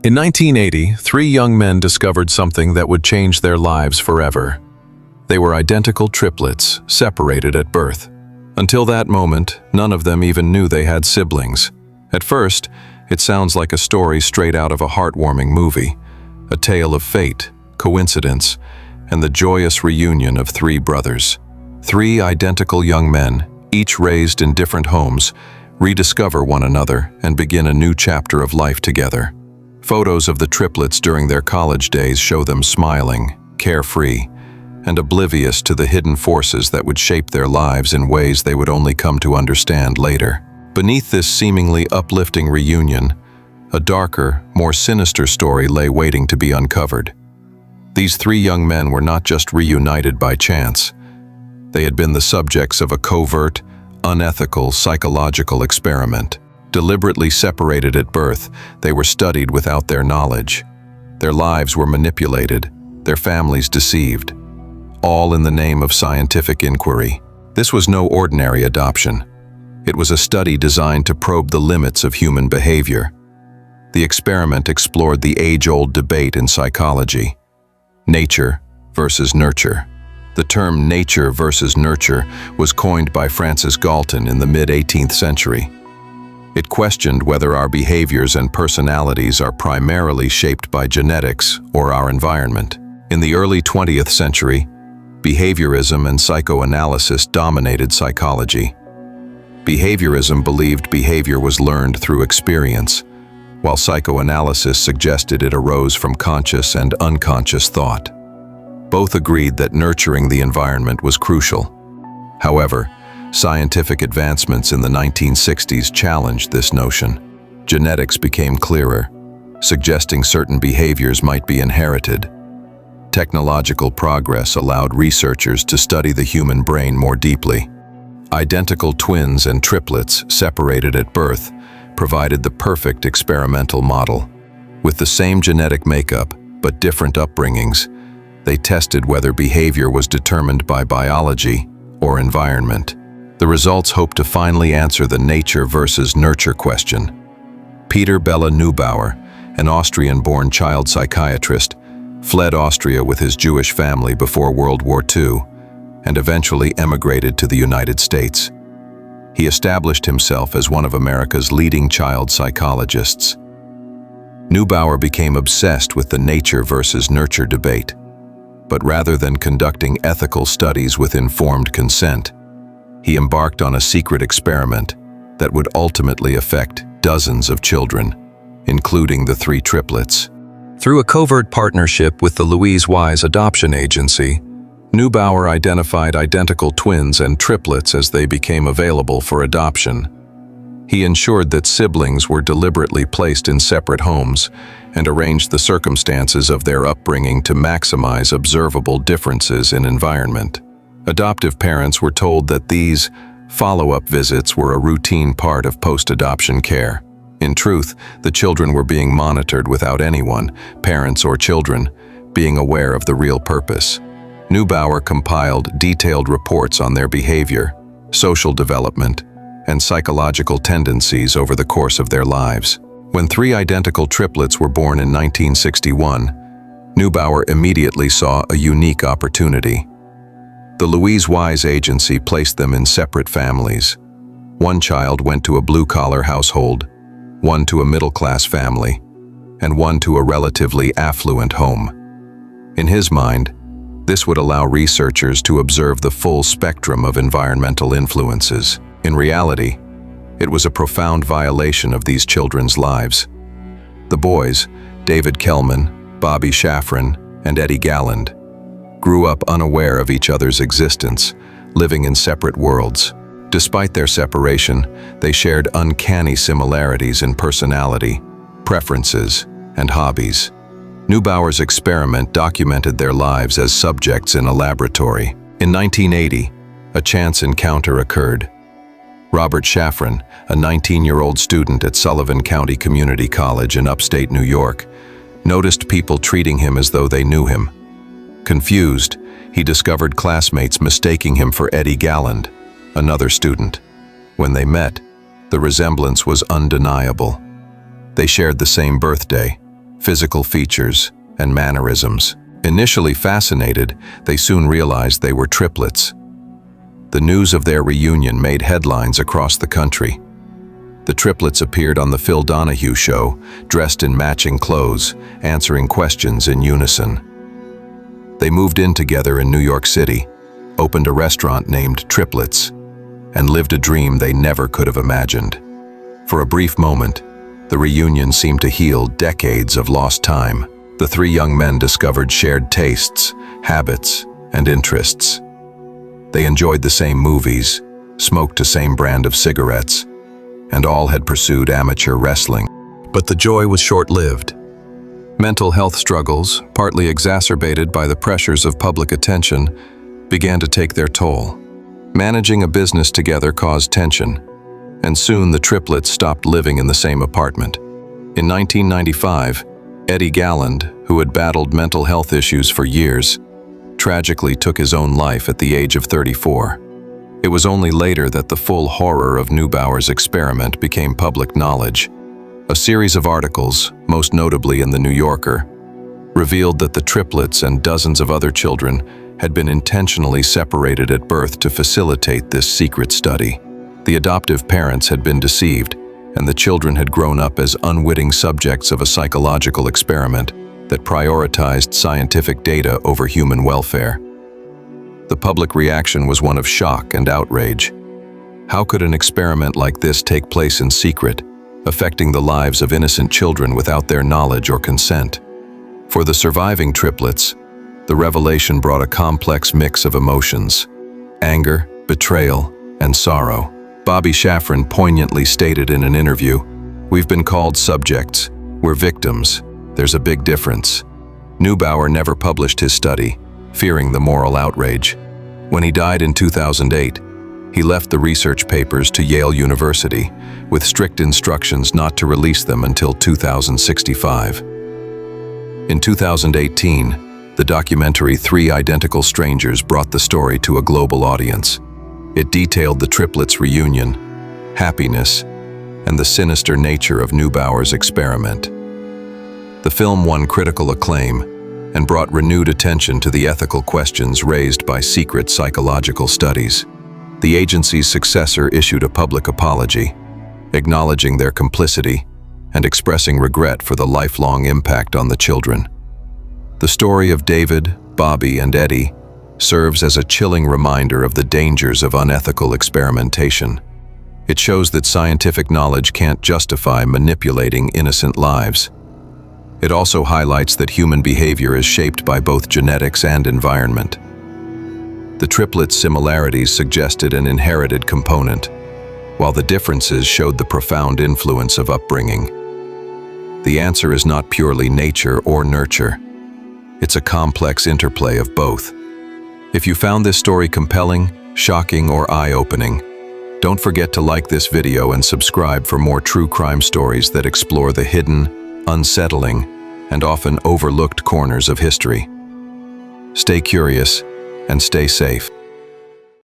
In 1980, three young men discovered something that would change their lives forever. They were identical triplets, separated at birth. Until that moment, none of them even knew they had siblings. At first, it sounds like a story straight out of a heartwarming movie, a tale of fate, coincidence, and the joyous reunion of three brothers. Three identical young men, each raised in different homes, rediscover one another and begin a new chapter of life together. Photos of the triplets during their college days show them smiling, carefree, and oblivious to the hidden forces that would shape their lives in ways they would only come to understand later. Beneath this seemingly uplifting reunion, a darker, more sinister story lay waiting to be uncovered. These three young men were not just reunited by chance. They had been the subjects of a covert, unethical psychological experiment. Deliberately separated at birth, they were studied without their knowledge. Their lives were manipulated, their families deceived, all in the name of scientific inquiry. This was no ordinary adoption. It was a study designed to probe the limits of human behavior. The experiment explored the age-old debate in psychology: nature versus nurture. The term nature versus nurture was coined by Francis Galton in the mid-18th century. It questioned whether our behaviors and personalities are primarily shaped by genetics or our environment. In the early 20th century, behaviorism and psychoanalysis dominated psychology. Behaviorism believed behavior was learned through experience, while psychoanalysis suggested it arose from conscious and unconscious thought. Both agreed that nurturing the environment was crucial. However, scientific advancements in the 1960s challenged this notion. Genetics became clearer, suggesting certain behaviors might be inherited. Technological progress allowed researchers to study the human brain more deeply. Identical twins and triplets, separated at birth, provided the perfect experimental model. With the same genetic makeup, but different upbringings, they tested whether behavior was determined by biology or environment. The results hoped to finally answer the nature versus nurture question. Peter Bella Neubauer, an Austrian-born child psychiatrist, fled Austria with his Jewish family before World War II and eventually emigrated to the United States. He established himself as one of America's leading child psychologists. Neubauer became obsessed with the nature versus nurture debate. But rather than conducting ethical studies with informed consent, he embarked on a secret experiment that would ultimately affect dozens of children, including the three triplets. Through a covert partnership with the Louise Wise Adoption Agency, Neubauer identified identical twins and triplets as they became available for adoption. He ensured that siblings were deliberately placed in separate homes and arranged the circumstances of their upbringing to maximize observable differences in environment. Adoptive parents were told that these follow-up visits were a routine part of post-adoption care. In truth, the children were being monitored without anyone, parents or children, being aware of the real purpose. Neubauer compiled detailed reports on their behavior, social development, and psychological tendencies over the course of their lives. When three identical triplets were born in 1961, Neubauer immediately saw a unique opportunity. The Louise Wise Agency placed them in separate families. One child went to a blue-collar household, one to a middle-class family, and one to a relatively affluent home. In his mind, this would allow researchers to observe the full spectrum of environmental influences. In reality, it was a profound violation of these children's lives. The boys, David Kellman, Bobby Shafran, and Eddy Galland, grew up unaware of each other's existence, living in separate worlds. Despite their separation, they shared uncanny similarities in personality, preferences, and hobbies. Neubauer's experiment documented their lives as subjects in a laboratory. In 1980, a chance encounter occurred. Robert Shafran, a 19-year-old student at Sullivan County Community College in upstate New York, noticed people treating him as though they knew him. Confused, he discovered classmates mistaking him for Eddy Galland, another student. When they met, the resemblance was undeniable. They shared the same birthday, physical features, and mannerisms. Initially fascinated, they soon realized they were triplets. The news of their reunion made headlines across the country. The triplets appeared on The Phil Donahue Show, dressed in matching clothes, answering questions in unison. They moved in together in New York City, opened a restaurant named Triplets, and lived a dream they never could have imagined. For a brief moment, the reunion seemed to heal decades of lost time. The three young men discovered shared tastes, habits, and interests. They enjoyed the same movies, smoked the same brand of cigarettes, and all had pursued amateur wrestling. But the joy was short-lived. Mental health struggles, partly exacerbated by the pressures of public attention, began to take their toll. Managing a business together caused tension, and soon the triplets stopped living in the same apartment. In 1995, Eddy Galland, who had battled mental health issues for years, tragically took his own life at the age of 34. It was only later that the full horror of Neubauer's experiment became public knowledge. A series of articles, most notably in The New Yorker, revealed that the triplets and dozens of other children had been intentionally separated at birth to facilitate this secret study. The adoptive parents had been deceived, and the children had grown up as unwitting subjects of a psychological experiment that prioritized scientific data over human welfare. The public reaction was one of shock and outrage. How could an experiment like this take place in secret, affecting the lives of innocent children without their knowledge or consent? For the surviving triplets, the revelation brought a complex mix of emotions: anger, betrayal, and sorrow. Bobby Shafran poignantly stated in an interview, "We've been called subjects. We're victims. There's a big difference." Neubauer never published his study, fearing the moral outrage. When he died in 2008, he left the research papers to Yale University, with strict instructions not to release them until 2065. In 2018, the documentary Three Identical Strangers brought the story to a global audience. It detailed the triplets' reunion, happiness, and the sinister nature of Neubauer's experiment. The film won critical acclaim and brought renewed attention to the ethical questions raised by secret psychological studies. The agency's successor issued a public apology, acknowledging their complicity and expressing regret for the lifelong impact on the children. The story of David, Bobby, and Eddy serves as a chilling reminder of the dangers of unethical experimentation. It shows that scientific knowledge can't justify manipulating innocent lives. It also highlights that human behavior is shaped by both genetics and environment. The triplets' similarities suggested an inherited component, while the differences showed the profound influence of upbringing. The answer is not purely nature or nurture. It's a complex interplay of both. If you found this story compelling, shocking, or eye-opening, don't forget to like this video and subscribe for more true crime stories that explore the hidden, unsettling, and often overlooked corners of history. Stay curious and stay safe.